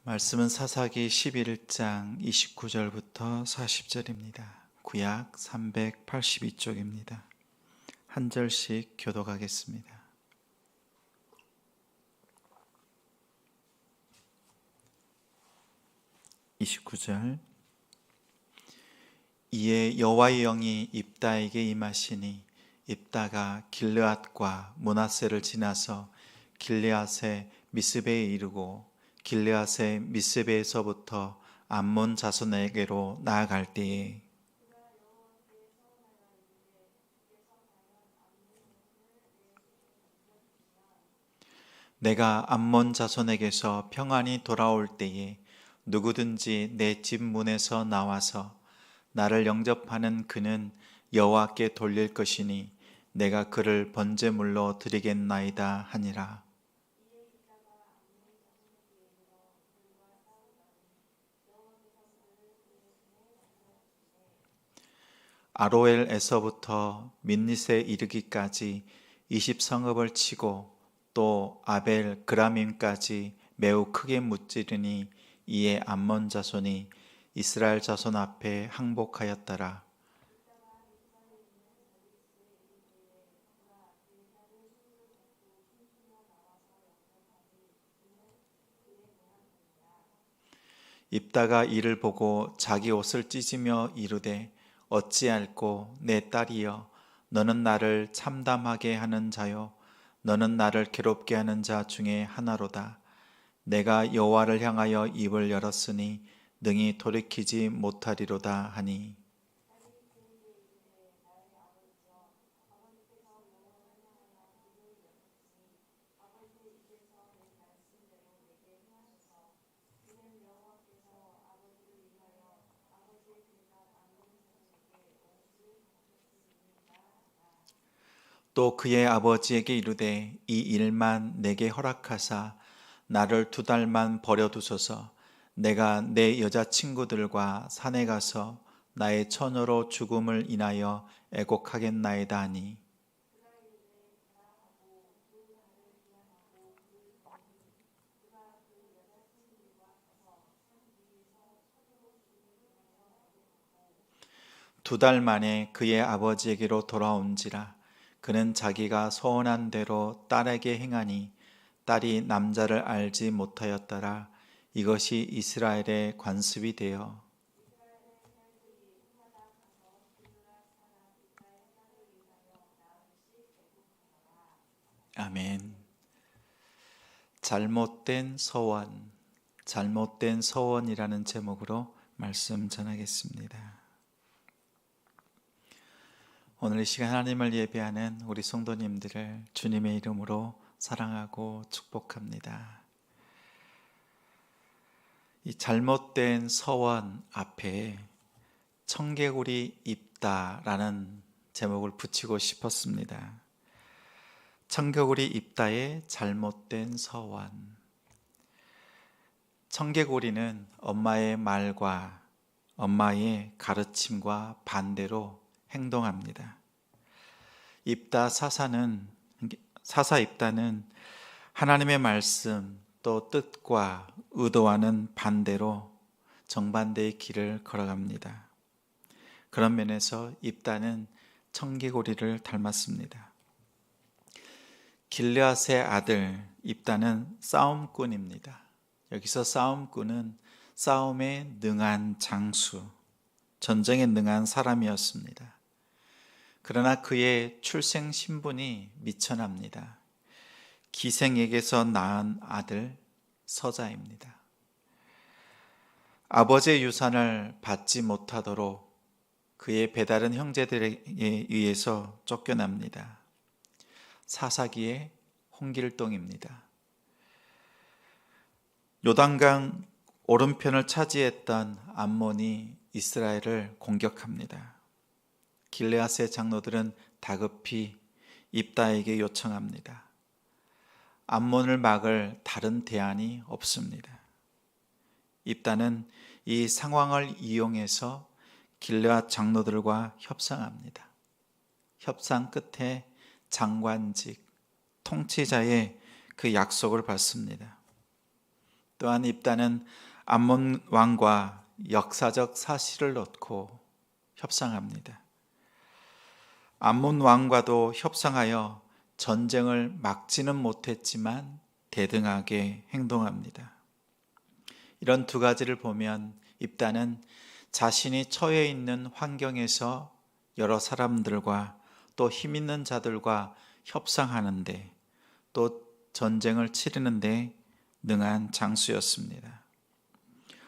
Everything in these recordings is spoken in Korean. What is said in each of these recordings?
말씀은 사사기 11장 29절부터 40절입니다. 구약 382쪽입니다. 한 절씩 교독하겠습니다. 29절. 이에 여호와의 영이 입다에게 임하시니 입다가 길르앗과 므낫세를 지나서 길르앗의 미스베에 이르고 길르앗의 미스베에서부터 암몬 자손에게로 나아갈 때에 내가 암몬 자손에게서 평안히 돌아올 때에 누구든지 내 집 문에서 나와서 나를 영접하는 그는 여호와께 돌릴 것이니 내가 그를 번제물로 드리겠나이다 하니라. 아로엘에서부터 민닛에 이르기까지 20성읍을 치고 또 아벨 그라밈까지 매우 크게 무찌르니 이에 암몬 자손이 이스라엘 자손 앞에 항복하였더라. 입다가 이를 보고 자기 옷을 찢으며 이르되 어찌할꼬 내 딸이여 너는 나를 참담하게 하는 자요 너는 나를 괴롭게 하는 자 중에 하나로다. 내가 여호와를 향하여 입을 열었으니 능히 돌이키지 못하리로다 하니 또 그의 아버지에게 이르되 이 일만 내게 허락하사 나를 2달만 버려두소서. 내가 내 여자친구들과 산에 가서 나의 처녀로 죽음을 인하여 애곡하겠나이다 하니 두 달 만에 그의 아버지에게로 돌아온지라. 그는 자기가 소원한 대로 딸에게 행하니 딸이 남자를 알지 못하였더라. 이것이 이스라엘의 관습이 되어 아멘. 잘못된 서원, 잘못된 서원이라는 제목으로 말씀 전하겠습니다. 오늘 이 시간 하나님을 예배하는 우리 성도님들을 주님의 이름으로 사랑하고 축복합니다. 이 잘못된 서원 앞에 청개구리 입다라는 제목을 붙이고 싶었습니다. 청개구리 입다의 잘못된 서원. 청개구리는 엄마의 말과 엄마의 가르침과 반대로 행동합니다. 사사 입다는 하나님의 말씀 또 뜻과 의도와는 반대로 정반대의 길을 걸어갑니다. 그런 면에서 입다는 청개구리를 닮았습니다. 길르앗의 아들 입다는 싸움꾼입니다. 여기서 싸움꾼은 싸움에 능한 장수, 전쟁에 능한 사람이었습니다. 그러나 그의 출생 신분이 미천합니다. 기생에게서 낳은 아들 서자입니다. 아버지의 유산을 받지 못하도록 그의 배다른 형제들에 의해서 쫓겨납니다. 사사기의 홍길동입니다. 요단강 오른편을 차지했던 암몬이 이스라엘을 공격합니다. 길르앗의 장로들은 다급히 입다에게 요청합니다. 암몬을 막을 다른 대안이 없습니다. 입다는 이 상황을 이용해서 길르앗 장로들과 협상합니다. 협상 끝에 장관직, 통치자의 그 약속을 받습니다. 또한 입다는 암몬 왕과 역사적 사실을 놓고 협상합니다. 암몬 왕과도 협상하여 전쟁을 막지는 못했지만 대등하게 행동합니다. 이런 두 가지를 보면 입다는 자신이 처해 있는 환경에서 여러 사람들과 또 힘 있는 자들과 협상하는데 또 전쟁을 치르는데 능한 장수였습니다.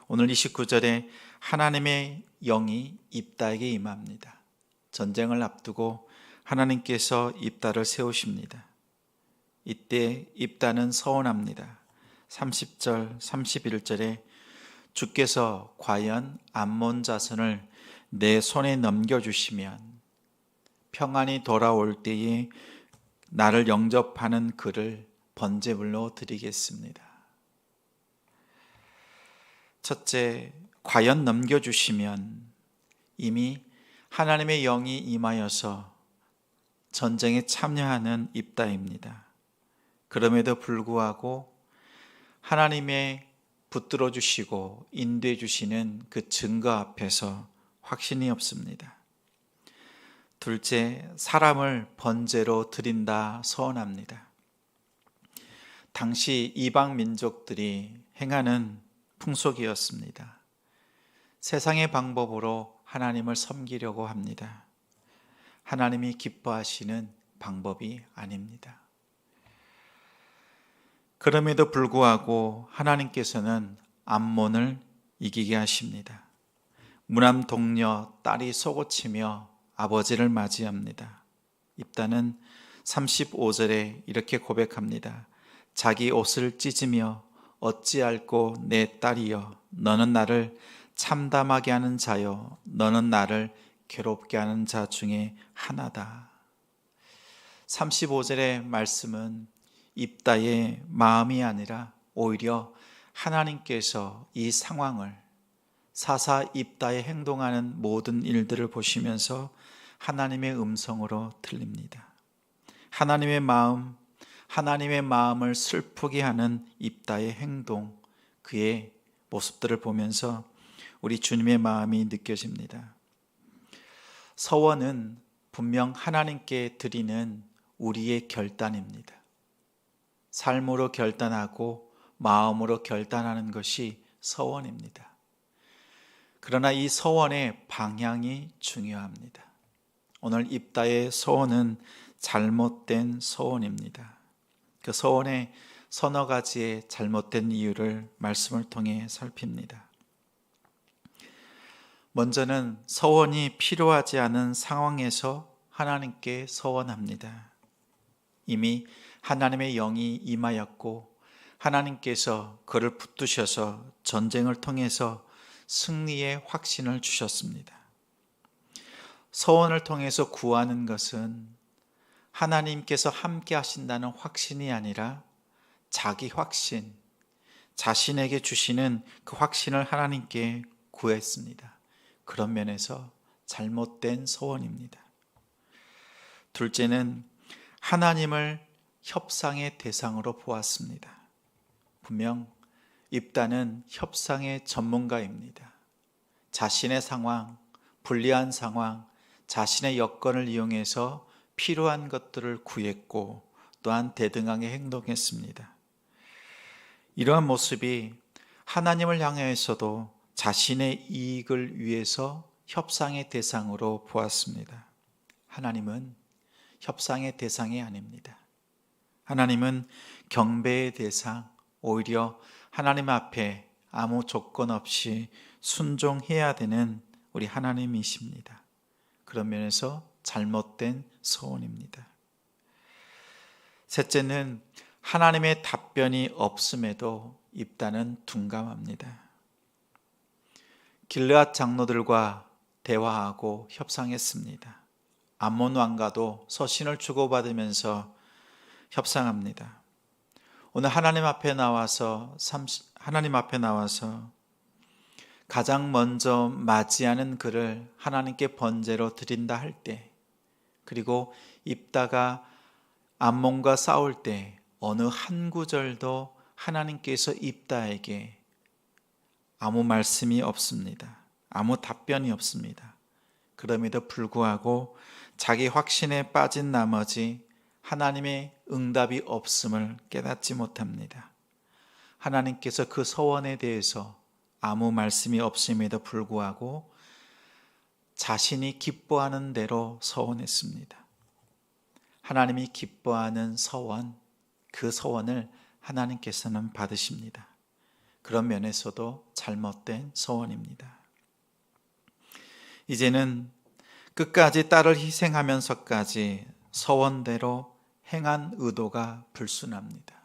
오늘 29절에 하나님의 영이 입다에게 임합니다. 전쟁을 앞두고 하나님께서 입다를 세우십니다. 이때 입다는 서원합니다. 30절, 31절에 주께서 과연 암몬 자손을 내 손에 넘겨주시면 평안이 돌아올 때에 나를 영접하는 그를 번제물로 드리겠습니다. 첫째, 과연 넘겨주시면 이미 하나님의 영이 임하여서 전쟁에 참여하는 입다입니다. 그럼에도 불구하고 하나님의 붙들어 주시고 인도해 주시는 그 증거 앞에서 확신이 없습니다. 둘째, 사람을 번제로 드린다 서원합니다. 당시 이방 민족들이 행하는 풍속이었습니다. 세상의 방법으로 하나님을 섬기려고 합니다. 하나님이 기뻐하시는 방법이 아닙니다. 그럼에도 불구하고 하나님께서는 암몬을 이기게 하십니다. 무남 동녀 딸이 쏘고치며 아버지를 맞이합니다. 입다는 35절에 이렇게 고백합니다. 자기 옷을 찢으며 어찌할꼬 내 딸이여 너는 나를 참담하게 하는 자요 너는 나를 괴롭게 하는 자 중에 하나다. 35절의 말씀은 입다의 마음이 아니라 오히려 하나님께서 이 상황을 사사 입다에 행동하는 모든 일들을 보시면서 하나님의 음성으로 들립니다. 하나님의 마음을 슬프게 하는 입다의 행동, 그의 모습들을 보면서 우리 주님의 마음이 느껴집니다. 서원은 분명 하나님께 드리는 우리의 결단입니다. 삶으로 결단하고 마음으로 결단하는 것이 서원입니다. 그러나 이 서원의 방향이 중요합니다. 오늘 입다의 서원은 잘못된 서원입니다. 그 서원의 서너 가지의 잘못된 이유를 말씀을 통해 살핍니다. 먼저는 서원이 필요하지 않은 상황에서 하나님께 서원합니다. 이미 하나님의 영이 임하였고 하나님께서 그를 붙드셔서 전쟁을 통해서 승리의 확신을 주셨습니다. 서원을 통해서 구하는 것은 하나님께서 함께 하신다는 확신이 아니라 자기 확신, 자신에게 주시는 그 확신을 하나님께 구했습니다. 그런 면에서 잘못된 서원입니다. 둘째는 하나님을 협상의 대상으로 보았습니다. 분명 입다는 협상의 전문가입니다. 자신의 상황, 불리한 상황, 자신의 여건을 이용해서 필요한 것들을 구했고 또한 대등하게 행동했습니다. 이러한 모습이 하나님을 향해서도 자신의 이익을 위해서 협상의 대상으로 보았습니다. 하나님은 협상의 대상이 아닙니다. 하나님은 경배의 대상, 오히려 하나님 앞에 아무 조건 없이 순종해야 되는 우리 하나님이십니다. 그런 면에서 잘못된 서원입니다. 셋째는 하나님의 답변이 없음에도 입다는 둔감합니다. 길르앗 장로들과 대화하고 협상했습니다. 암몬 왕과도 서신을 주고받으면서 협상합니다. 오늘 하나님 앞에 나와서 가장 먼저 맞이하는 그를 하나님께 번제로 드린다 할 때, 그리고 입다가 암몬과 싸울 때 어느 한 구절도 하나님께서 입다에게 아무 말씀이 없습니다. 아무 답변이 없습니다. 그럼에도 불구하고 자기 확신에 빠진 나머지 하나님의 응답이 없음을 깨닫지 못합니다. 하나님께서 그 서원에 대해서 아무 말씀이 없음에도 불구하고 자신이 기뻐하는 대로 서원했습니다. 하나님이 기뻐하는 서원, 그 서원을 하나님께서는 받으십니다. 그런 면에서도 잘못된 서원입니다. 이제는 끝까지 딸을 희생하면서까지 서원대로 행한 의도가 불순합니다.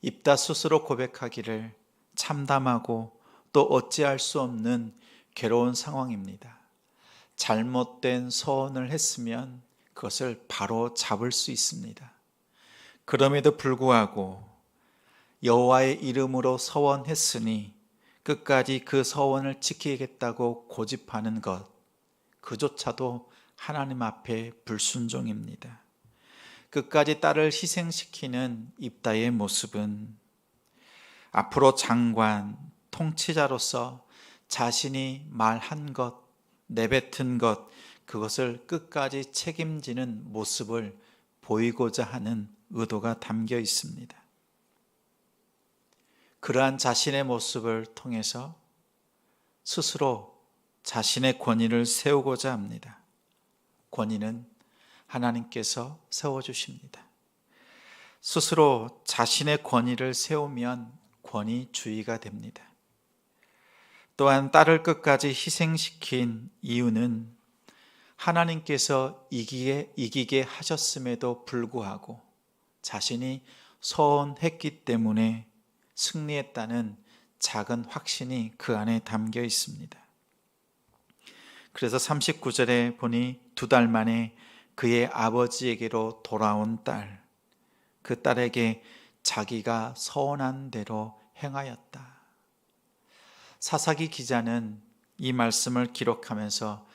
입다 스스로 고백하기를 참담하고 또 어찌할 수 없는 괴로운 상황입니다. 잘못된 서원을 했으면 그것을 바로 잡을 수 있습니다. 그럼에도 불구하고 여호와의 이름으로 서원했으니 끝까지 그 서원을 지키겠다고 고집하는 것, 그조차도 하나님 앞에 불순종입니다. 끝까지 딸을 희생시키는 입다의 모습은 앞으로 장관, 통치자로서 자신이 말한 것, 내뱉은 것, 그것을 끝까지 책임지는 모습을 보이고자 하는 의도가 담겨 있습니다. 그러한 자신의 모습을 통해서 스스로 자신의 권위를 세우고자 합니다. 권위는 하나님께서 세워주십니다. 스스로 자신의 권위를 세우면 권위주의가 됩니다. 또한 딸을 끝까지 희생시킨 이유는 하나님께서 이기게 하셨음에도 불구하고 자신이 서원했기 때문에 승리했다는 작은 확신이 그 안에 담겨 있습니다. 그래서 39절에 보니 2달 만에 그의 아버지에게로 돌아온 딸, 그 딸에게 자기가 서원한 대로 행하였다. 사사기 기자는 이 말씀을 기록하면서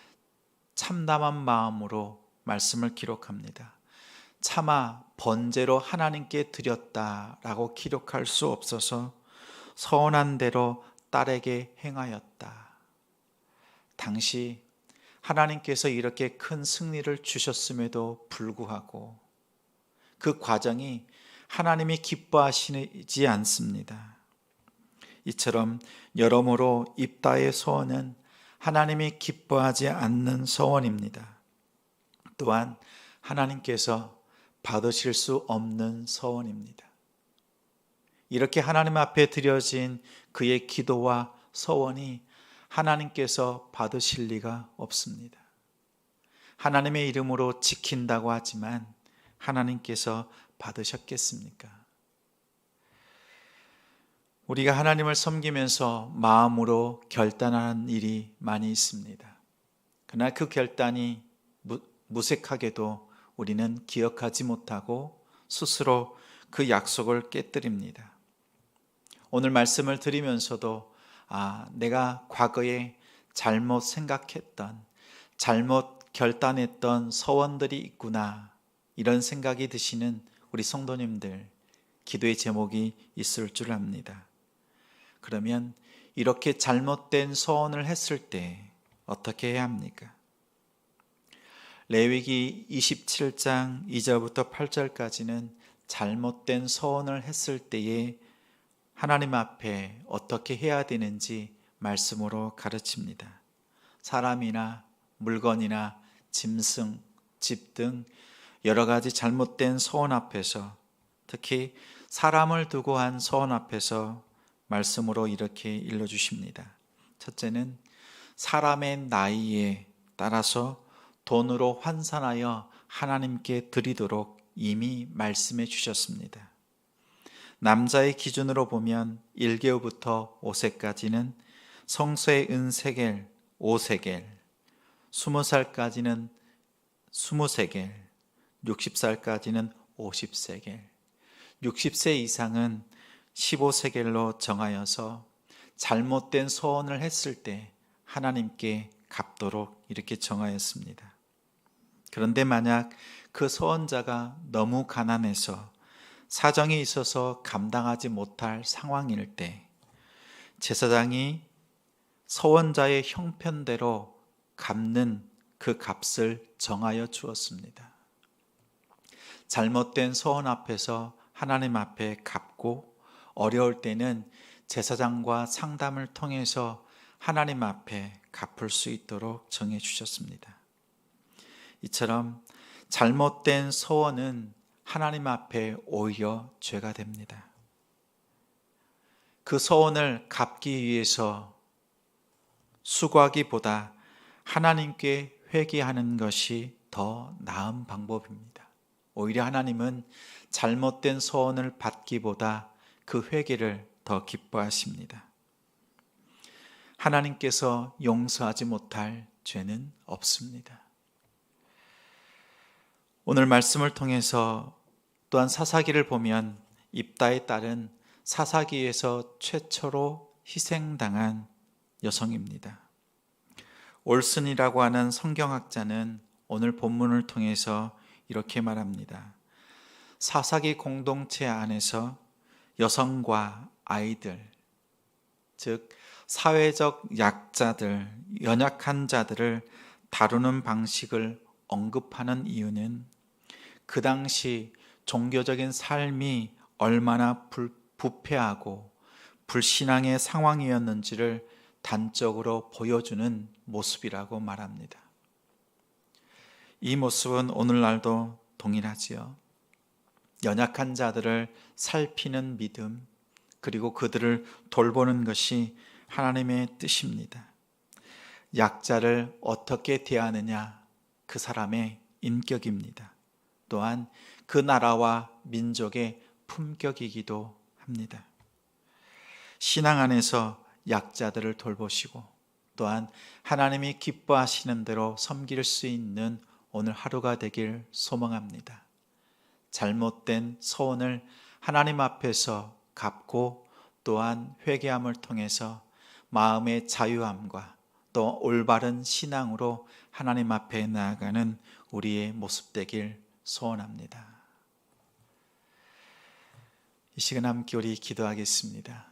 참담한 마음으로 말씀을 기록합니다. 차마 번제로 하나님께 드렸다라고 기록할 수 없어서 서원한 대로 딸에게 행하였다. 당시 하나님께서 이렇게 큰 승리를 주셨음에도 불구하고 그 과정이 하나님이 기뻐하시지 않습니다. 이처럼 여러모로 입다의 서원은 하나님이 기뻐하지 않는 서원입니다. 또한 하나님께서 받으실 수 없는 서원입니다. 이렇게 하나님 앞에 드려진 그의 기도와 서원이 하나님께서 받으실 리가 없습니다. 하나님의 이름으로 지킨다고 하지만 하나님께서 받으셨겠습니까? 우리가 하나님을 섬기면서 마음으로 결단하는 일이 많이 있습니다. 그러나 그 결단이 무색하게도 우리는 기억하지 못하고 스스로 그 약속을 깨뜨립니다. 오늘 말씀을 드리면서도 내가 과거에 잘못 생각했던, 잘못 결단했던 서원들이 있구나, 이런 생각이 드시는 우리 성도님들, 기도의 제목이 있을 줄 압니다. 그러면 이렇게 잘못된 서원을 했을 때 어떻게 해야 합니까? 레위기 27장 2절부터 8절까지는 잘못된 서원을 했을 때에 하나님 앞에 어떻게 해야 되는지 말씀으로 가르칩니다. 사람이나 물건이나 짐승, 집 등 여러 가지 잘못된 서원 앞에서, 특히 사람을 두고 한 서원 앞에서 말씀으로 이렇게 일러주십니다. 첫째는 사람의 나이에 따라서 돈으로 환산하여 하나님께 드리도록 이미 말씀해 주셨습니다. 남자의 기준으로 보면 1개월부터 5세까지는 성소의 은 세겔 5세겔, 20살까지는 20세겔, 60살까지는 50세겔, 60세 이상은 15세겔로 정하여서 잘못된 서원을 했을 때 하나님께 갚도록 이렇게 정하였습니다. 그런데 만약 그 서원자가 너무 가난해서 사정이 있어서 감당하지 못할 상황일 때 제사장이 서원자의 형편대로 갚는 그 값을 정하여 주었습니다. 잘못된 서원 앞에서 하나님 앞에 갚고 어려울 때는 제사장과 상담을 통해서 하나님 앞에 갚을 수 있도록 정해 주셨습니다. 이처럼 잘못된 서원은 하나님 앞에 오히려 죄가 됩니다. 그 서원을 갚기 위해서 수고하기보다 하나님께 회개하는 것이 더 나은 방법입니다. 오히려 하나님은 잘못된 서원을 받기보다 그 회개를 더 기뻐하십니다. 하나님께서 용서하지 못할 죄는 없습니다. 오늘 말씀을 통해서 또한 사사기를 보면 입다의 딸은 사사기에서 최초로 희생당한 여성입니다. 올슨이라고 하는 성경학자는 오늘 본문을 통해서 이렇게 말합니다. 사사기 공동체 안에서 여성과 아이들, 즉 사회적 약자들, 연약한 자들을 다루는 방식을 언급하는 이유는 그 당시 종교적인 삶이 얼마나 부패하고 불신앙의 상황이었는지를 단적으로 보여주는 모습이라고 말합니다. 이 모습은 오늘날도 동일하지요. 연약한 자들을 살피는 믿음, 그리고 그들을 돌보는 것이 하나님의 뜻입니다. 약자를 어떻게 대하느냐, 그 사람의 인격입니다. 또한 그 나라와 민족의 품격이기도 합니다. 신앙 안에서 약자들을 돌보시고 또한 하나님이 기뻐하시는 대로 섬길 수 있는 오늘 하루가 되길 소망합니다. 잘못된 소원을 하나님 앞에서 갚고 또한 회개함을 통해서 마음의 자유함과 또 올바른 신앙으로 하나님 앞에 나아가는 우리의 모습 되길 소원합니다. 이 시간 함께 우리 기도하겠습니다.